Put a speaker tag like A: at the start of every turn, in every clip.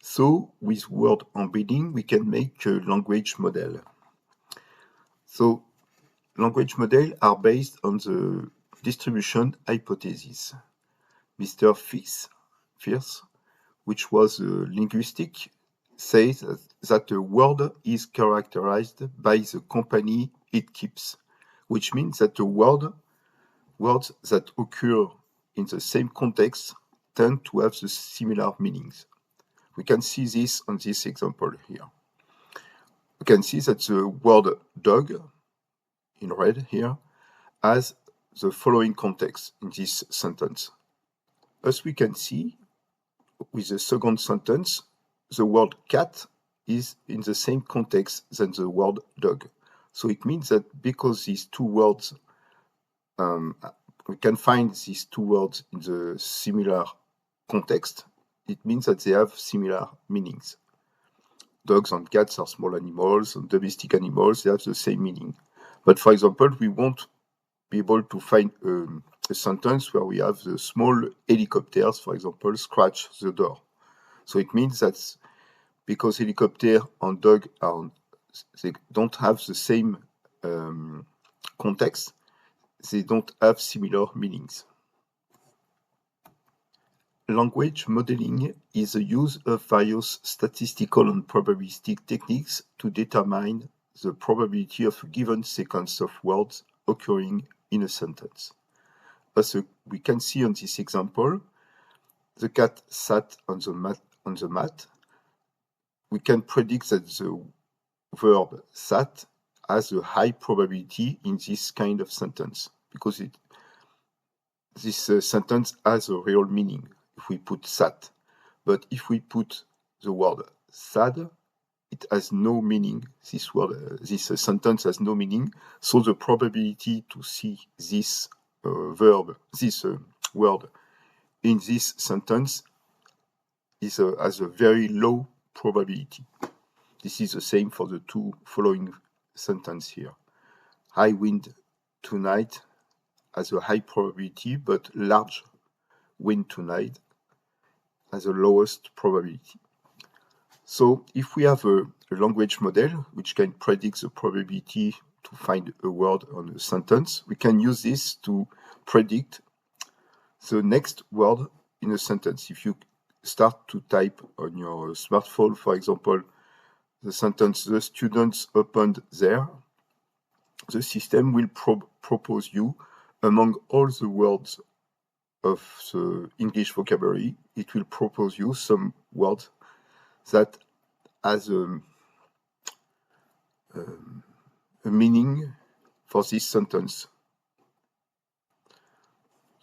A: So with word embedding, we can make a language model. So language models are based on the distribution hypothesis. Mr. Fierce, which was linguistic, says that a word is characterized by the company it keeps, which means that words that occur in the same context tend to have the similar meanings. We can see this on this example here. We can see that the word dog, in red here, has the following context in this sentence. As we can see, with the second sentence, the word cat is in the same context than the word dog. So it means that because these two words, we can find these two words in the similar context, it means that they have similar meanings. Dogs and cats are small animals, and domestic animals, they have the same meaning. But for example, we won't be able to find a sentence where we have the small helicopters, for example, scratch the door. So it means that because helicopter and dog they don't have the same context, they don't have similar meanings. Language modeling is the use of various statistical and probabilistic techniques to determine the probability of a given sequence of words occurring in a sentence. As we can see on this example, the cat sat on the mat. We can predict that the verb sat has a high probability in this kind of sentence because this sentence has a real meaning if we put sat. But if we put the word sad, it has no meaning. This sentence has no meaning. So the probability to see this word in this sentence has a very low probability. This is the same for the two following sentences here. High wind tonight has a high probability, but large wind tonight has the lowest probability. So if we have a language model which can predict the probability to find a word on a sentence, we can use this to predict the next word in a sentence. If you start to type on your smartphone, for example, the sentence, the students opened there, the system will propose you, among all the words of the English vocabulary, it will propose you some words that has a meaning for this sentence.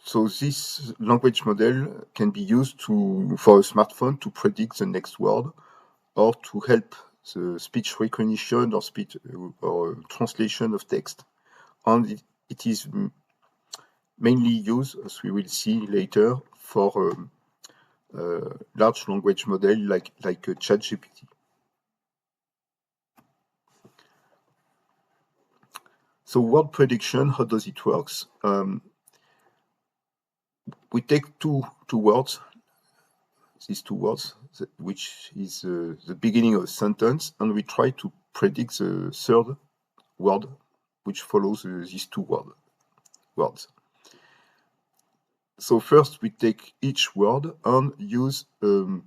A: So this language model can be used for a smartphone to predict the next word or to help the speech recognition or translation of text. And it is mainly used, as we will see later, for large language model like ChatGPT. So word prediction, how does it work? We take two words, these two words, which is the beginning of a sentence, and we try to predict the third word, which follows these two words. So first we take each word and use an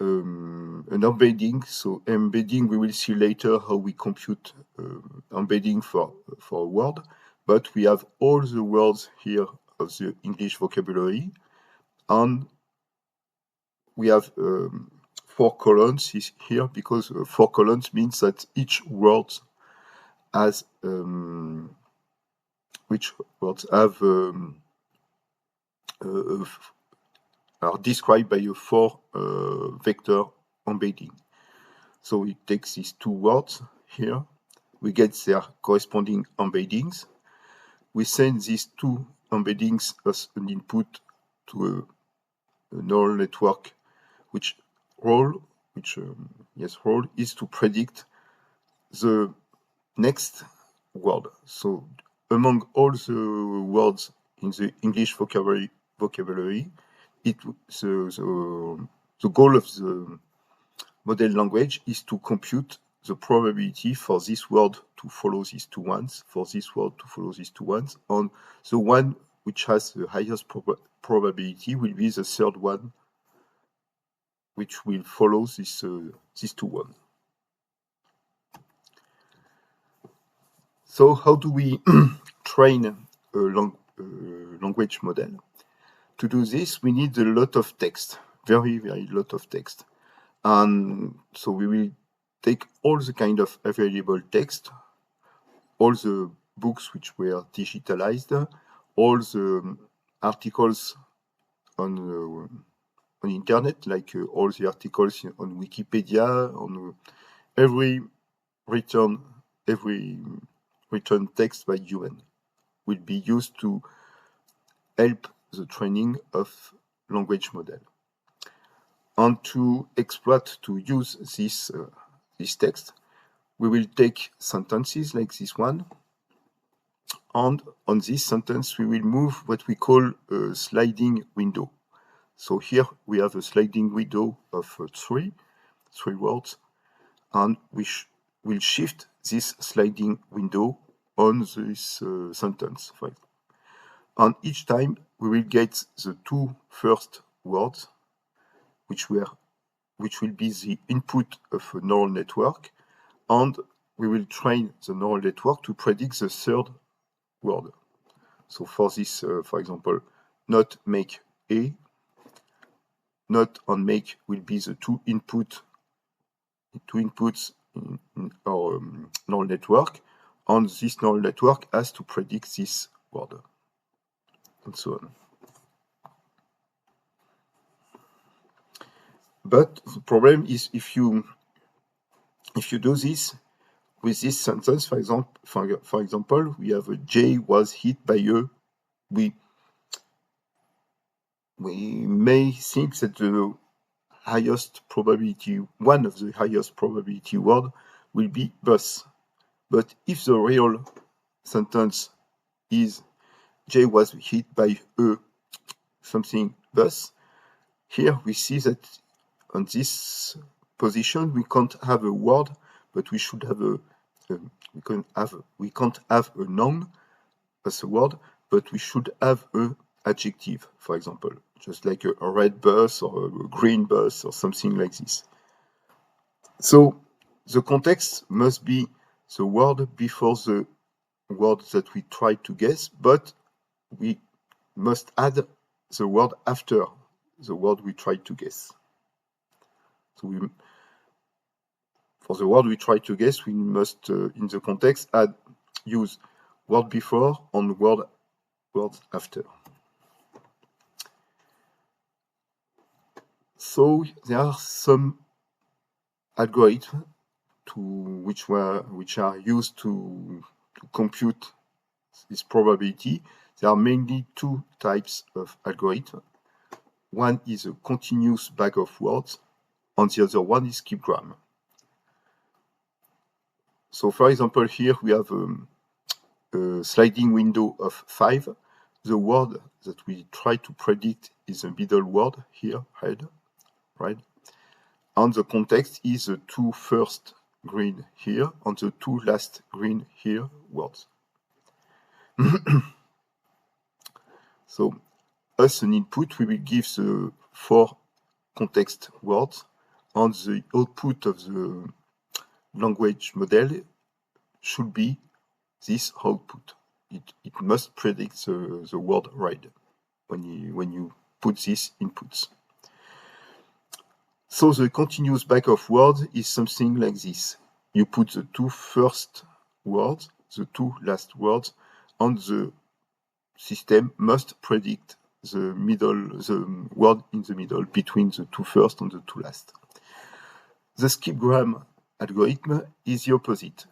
A: embedding. So embedding, we will see later how we compute embedding for a word, but we have all the words here of the English vocabulary, and we have 4 columns here because 4 columns means that each word has which words have are described by a 4 vector embedding. So we take these 2 words here, we get their corresponding embeddings. We send these 2 embeddings as an input to a neural network, which role is to predict the next word. So among all the words in the English vocabulary, the the goal of the model language is to compute the probability for this word to follow these two ones, for this word to follow these two ones, and the one which has the highest probability will be the third one, which will follow these two ones. So how do we train a language model? To do this, we need a lot of text, very, very lot of text. And so we will take all the kind of available text, all the books which were digitalized, all the articles on internet, like all the articles on Wikipedia, on every written text by human will be used to help the training of language model. And to exploit, to use this text, we will take sentences like this one, and on this sentence we will move what we call a sliding window. So here we have a sliding window of three words, and we will shift this sliding window on this sentence. And each time we will get the two first words, which will be the input of a neural network, and we will train the neural network to predict the third word. So for this, for example, not make A, not and make will be the two inputs in our neural network, and this neural network has to predict this word, and so on. But the problem is if you do this with this sentence, for example, we have a J was hit by a. We may think that the highest probability, one of the highest probability word will be bus. But if the real sentence is J was hit by a something bus, here we see that on this position we can't have a word, but we should have we can't have a noun as a word, but we should have a adjective, for example, just like a red bus or a green bus or something like this. So the context must be the word before the word that we try to guess, but we must add the word after the word we try to guess. So for the word we try to guess, we must, in the context, use word before and word after. So there are some algorithms which are used to compute this probability. There are mainly two types of algorithms. One is a continuous bag of words, and the other one is skipgram. So for example, here we have a sliding window of 5. The word that we try to predict is the middle word here, red, right? And the context is the two first green here and the two last green here words. So as an input, we will give the 4 context words, and the output of the language model should be this output. It must predict the word red when you put these inputs. So the continuous bag of words is something like this. You put the two first words, the two last words, and the system must predict the word in the middle between the two first and the two last. The skipgram algorithm is the opposite.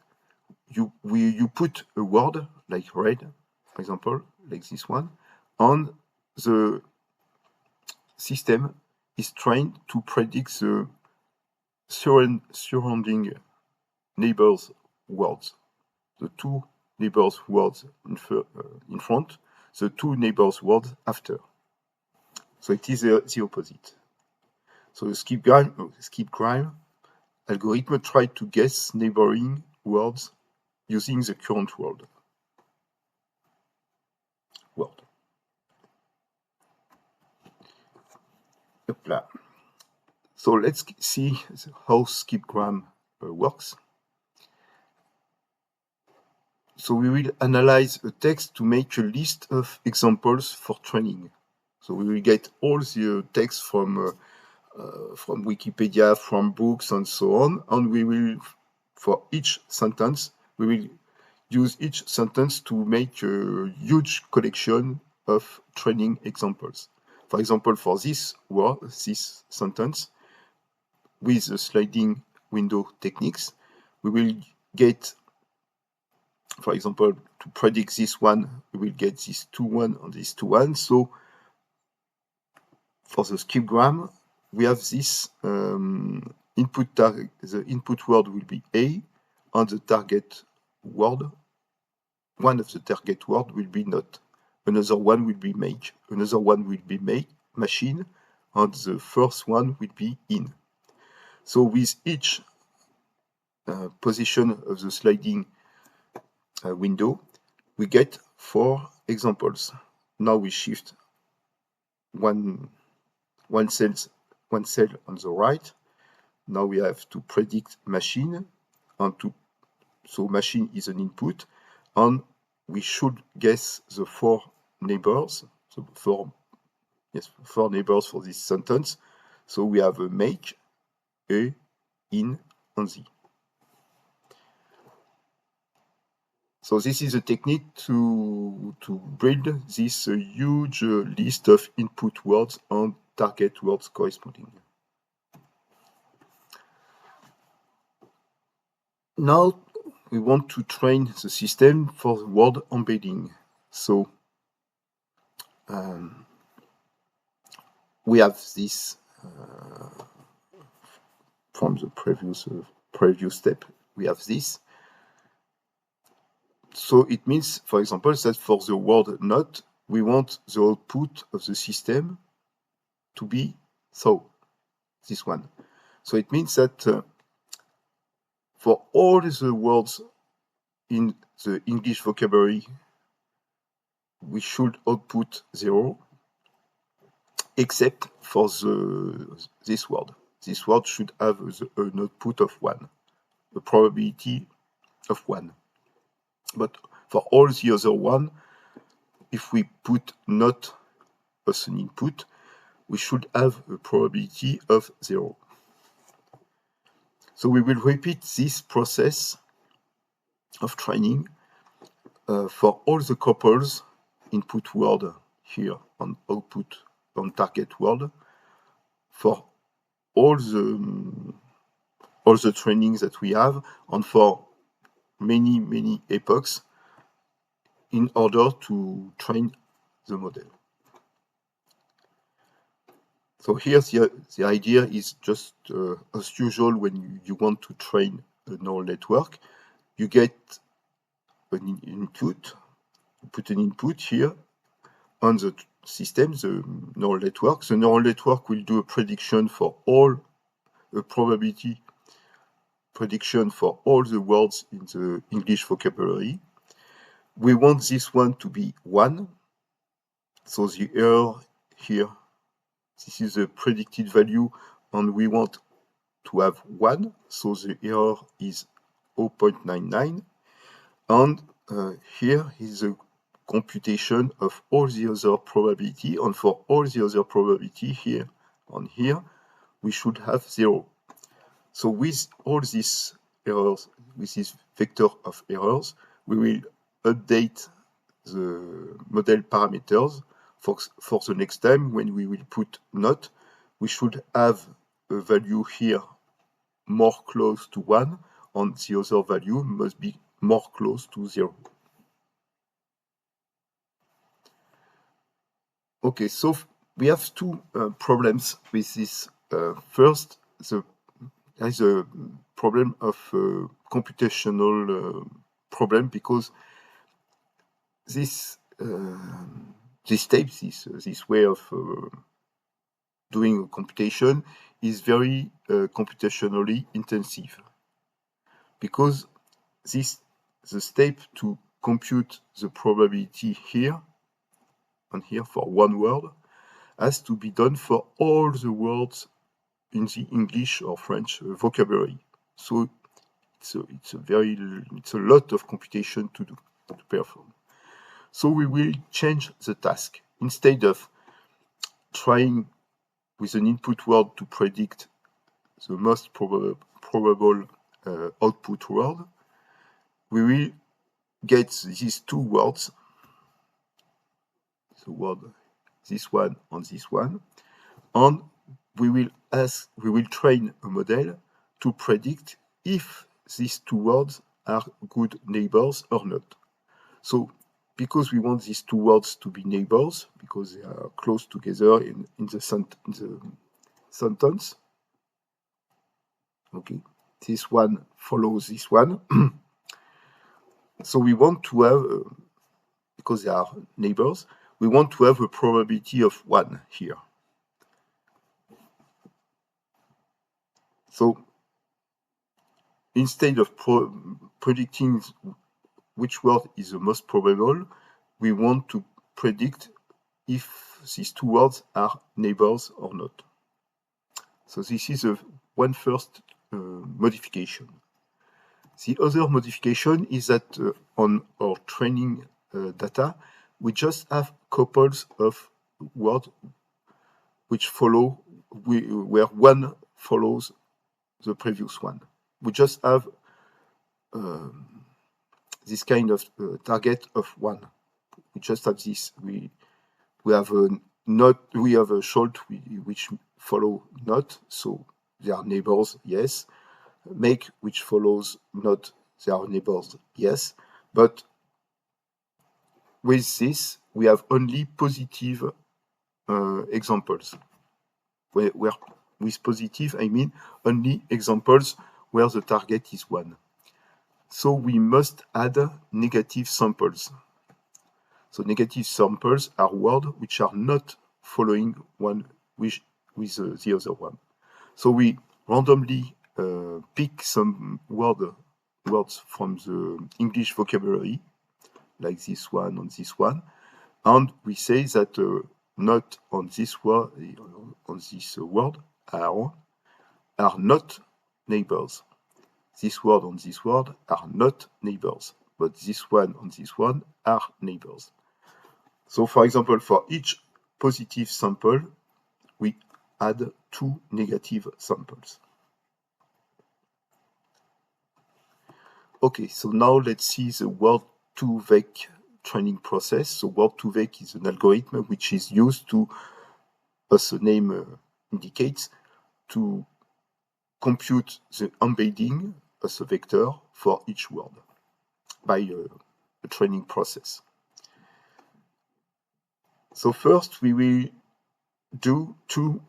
A: You put a word like red, for example, like this one, and the system is trained to predict the surrounding neighbors' words. The two neighbors' words in front, the two neighbors' words after. So it is the opposite. So the skip-gram algorithm tried to guess neighboring words using the current word. So let's see how skip-gram works. So we will analyze a text to make a list of examples for training. So we will get all the text from Wikipedia, from books, and so on, and we will, for each sentence, we will use each sentence to make a huge collection of training examples. For example, for this word, this sentence, with the sliding window techniques, we will get, for example, to predict this one, we will get this 2-1 and this 2-1. So for the skip-gram, we have this input target. The input word will be A, and the target word, one of the target word will be not. Another one will be make. Another one will be make, machine, and the first one will be in. So with each position of the sliding window, we get 4 examples. Now we shift one cell on the right. Now we have to predict machine, and so machine is an input, and we should guess the 4 neighbors. So 4 neighbors for this sentence. So we have a make, a, in, and the. So this is a technique to build this huge list of input words and target words corresponding. Now we want to train the system for the word embedding. So we have this from the previous step. We have this. So it means, for example, that for the word not, we want the output of the system to be so, this one. So it means that for all the words in the English vocabulary, we should output 0, except for this word. This word should have an output of 1, a probability of 1. But for all the other one, if we put not as an input, we should have a probability of 0. So we will repeat this process of training for all the couples, input word here on output on target word, for all the trainings that we have, and for many epochs, in order to train the model. So here the idea is just as usual when you want to train a neural network. You get an input, you put an input here on the system, the neural network. The neural network will do a prediction for all, a probability prediction for all the words in the English vocabulary. We want this one to be 1. So the error here, this is the predicted value, and we want to have 1. So the error is 0.99. And here is the computation of all the other probability. And for all the other probability here and here, we should have 0. So with all these errors, with this vector of errors, we will update the model parameters for the next time. When we will put not, we should have a value here more close to 1, and the other value must be more close to 0. Okay, so we have 2 problems with this. First, there is a problem of computational problem, because this tape, this way of doing a computation is very computationally intensive, because the step to compute the probability here and here for one word has to be done for all the words in the English or French vocabulary. So it's a lot of computation to perform. So we will change the task. Instead of trying with an input word to predict the most probable output word, we will get these two words, the word this one and this one, and we will train a model to predict if these two words are good neighbors or not. So because we want these two words to be neighbors, because they are close together in the sentence, okay, this one follows this one. So we want to have, because they are neighbors, we want to have a probability of 1 here. So instead of predicting which word is the most probable, we want to predict if these two words are neighbors or not. So this is one first modification. The other modification is that on our training data, we just have couples of words which follow, where one follows the previous one. We just have this kind of target of one. We just have this. We have a not. We have a short which follow not, so they are neighbors. Yes. Make which follows not, they are neighbors. Yes. But with this, we have only positive examples. Where with positive, I mean only examples where the target is 1. So we must add negative samples. So negative samples are words which are not following one with the other one. So we randomly pick some words from the English vocabulary, like this one and this one, and we say that not on this word, are not neighbors. This word and this word are not neighbors, but this one and this one are neighbors. So, for example, for each positive sample, we add 2 negative samples. Okay, so now let's see the Word2Vec training process. So Word2Vec is an algorithm which is used to, as the name indicates, to compute the embedding as a vector for each word by a training process. So first we will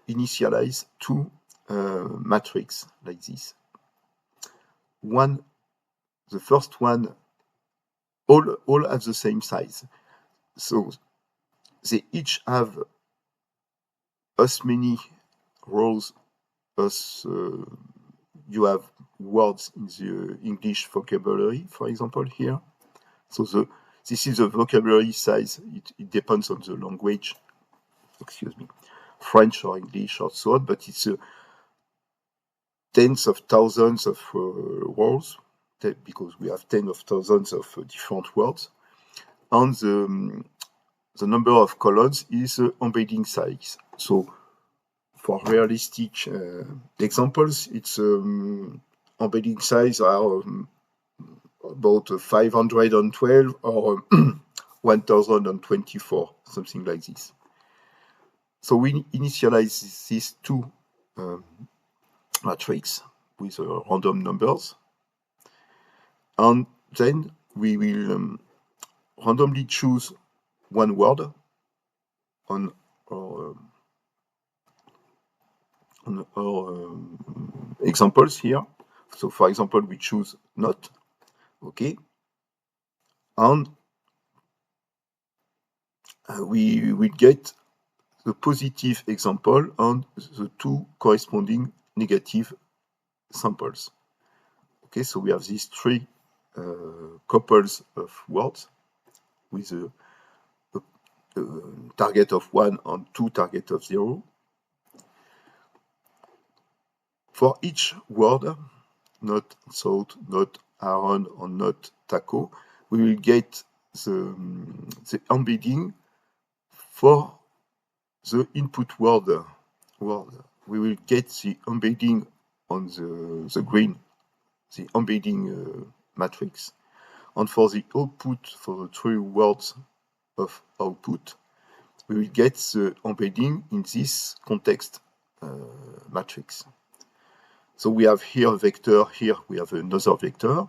A: initialize two matrices like this. The first one, all have the same size. So they each have as many rows as you have words in the English vocabulary, for example, here. So this is the vocabulary size. It depends on the language, French or English or so on, but it's tens of thousands of words, because we have tens of thousands of different words. And the number of columns is embedding size. So for realistic examples, its embedding size are about 512 or 1024, something like this. So we initialize these two matrices with random numbers, and then we will randomly choose one word on our examples here. So for example, we choose not, okay, and we will get the positive example and the two corresponding negative samples. Okay, so we have these three couples of words with a target of 1 and 2 target of 0. For each word, not salt, not Aaron, or not taco, we will get the embedding for the input word. We will get the embedding on the green, the embedding matrix. And for the output, for the 3 words of output, we will get the embedding in this context matrix. So we have here a vector, here we have another vector,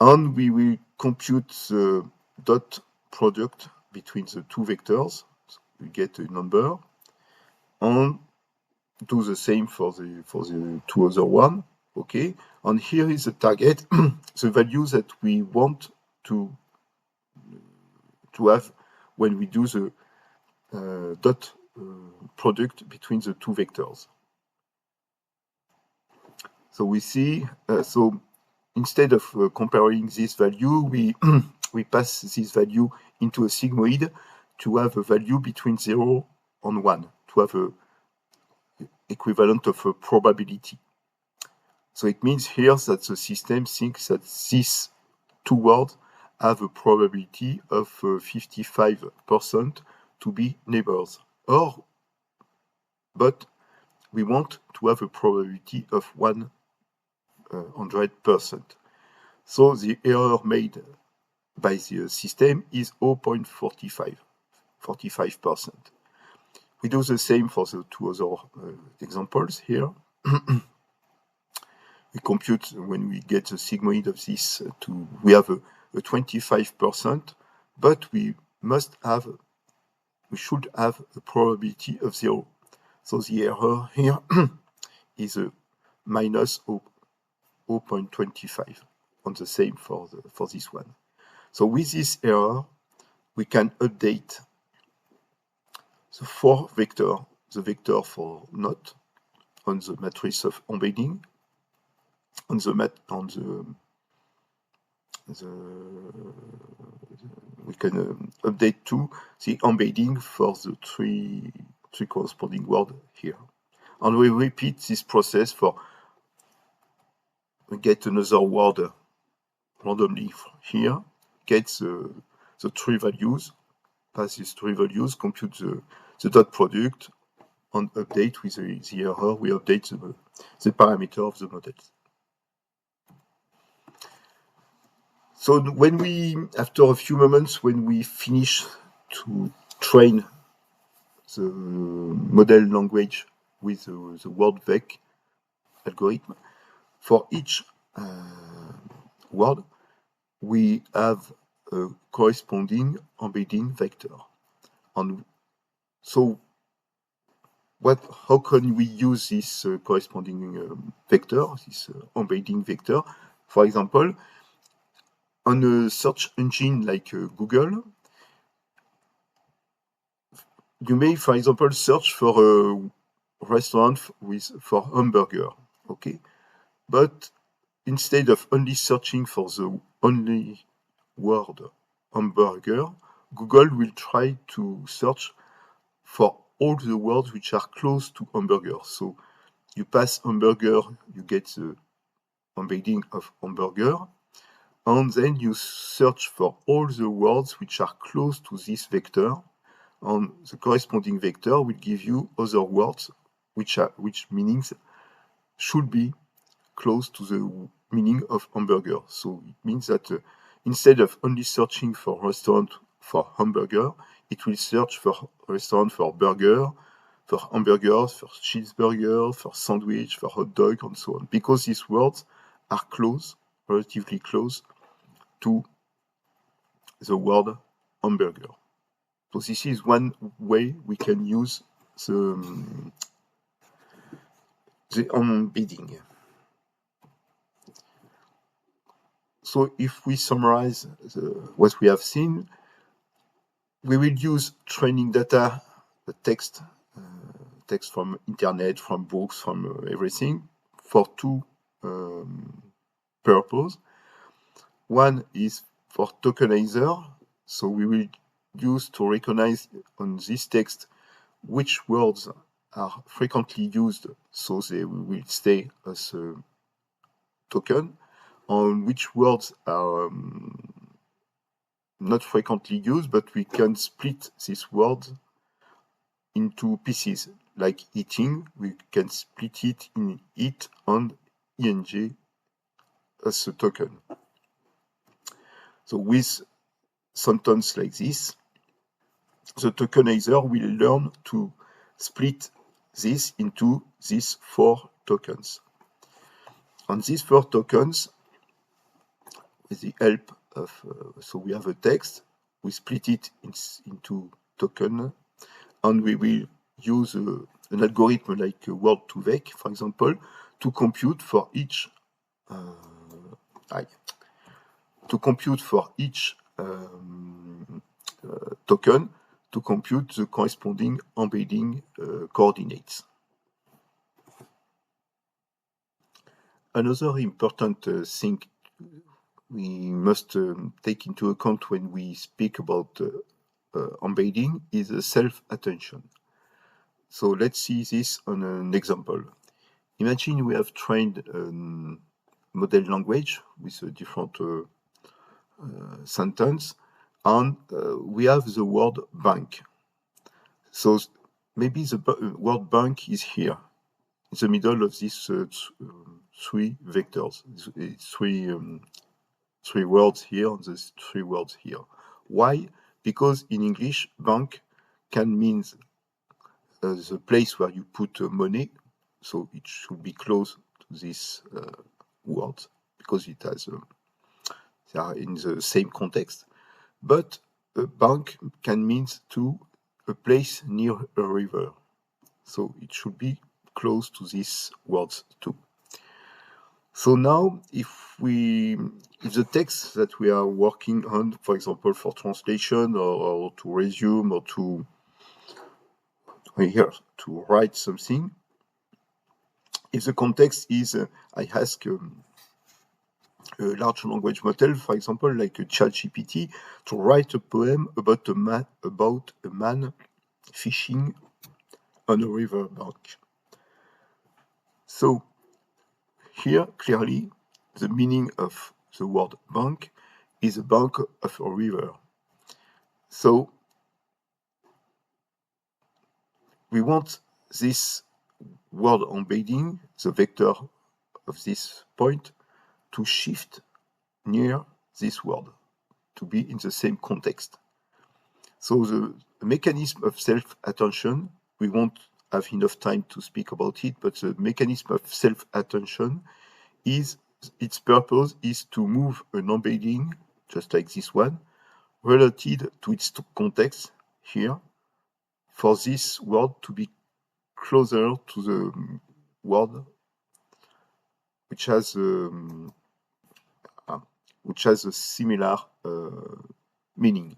A: and we will compute the dot product between the two vectors. So we get a number, and do the same for the two other one. Okay, and here is the target, the value that we want to have when we do the dot product between the two vectors. So we see, so instead of comparing this value, we we pass this value into a sigmoid to have a value between 0 and 1, to have a equivalent of a probability. So it means here that the system thinks that these two words have a probability of 55% to be neighbors. But we want to have a probability of 100%. So the error made by the system is 0.45%. We do the same for the two other examples here. We compute when we get the sigmoid of this we have a 25%, but we should have a probability of 0. So the error here is a minus 0.25, and the same for this one. So with this error, we can update the 4 vector, the vector for not on the matrix of embedding, on the we can update to the embedding for the three corresponding words here. And we repeat this process for we get another word randomly here, get the 3 values, pass these 3 values, compute the dot product, and update with the error, we update the parameter of the models. So when after a few moments, when we finish to train the model language with the word-vec algorithm, for each word, we have a corresponding embedding vector. And so how can we use this corresponding vector, this embedding vector? For example, on a search engine like Google, you may, for example, search for a restaurant for hamburger, okay? But instead of only searching for the only word hamburger, Google will try to search for all the words which are close to hamburger. So you pass hamburger, you get the embedding of hamburger, and then you search for all the words which are close to this vector, and the corresponding vector will give you other words which meanings should be close to the meaning of hamburger. So it means that instead of only searching for restaurant for hamburger, it will search for restaurant for burger, for hamburgers, for cheeseburger, for sandwich, for hot dog, and so on, because these words are close, relatively close to the word hamburger. So this is one way we can use the embedding. So if we summarize what we have seen, we will use training data the text from internet, from books, from everything, for two purposes. One is for tokenizer, so we will use to recognize on this text which words are frequently used, so they will stay as a token, on which words are not frequently used, but we can split these words into pieces. Like eating, we can split it in eat and ing as a token. So with sentence like this, the tokenizer will learn to split this into these 4 tokens. On these 4 tokens, with the help of, so we have a text, we split it into token, and we will use an algorithm like Word2Vec, for example, to compute for each token, to compute the corresponding embedding coordinates. Another important thing we must take into account when we speak about embedding is self-attention. So let's see this on an example. Imagine we have trained a model language with a different sentence, and we have the word bank. So maybe the word bank is here, in the middle of these 3 vectors, three words here and the 3 words here. Why? Because in English, bank can mean the place where you put money, so it should be close to this word because it has they are in the same context. But a bank can mean to a place near a river, so it should be close to these words too. So now, if the text that we are working on, for example, for translation or to resume or to write something, if the context is I ask a large language model, for example, like a ChatGPT, to write a poem about a man fishing on a river bank. So here, clearly, the meaning of the word bank is a bank of a river. So we want this word embedding, the vector of this point, to shift near this word, to be in the same context. So the mechanism of self-attention, we won't have enough time to speak about it, but the mechanism of self-attention is, its purpose is to move an embedding, just like this one, related to its context here, for this word to be closer to the word which has a similar meaning.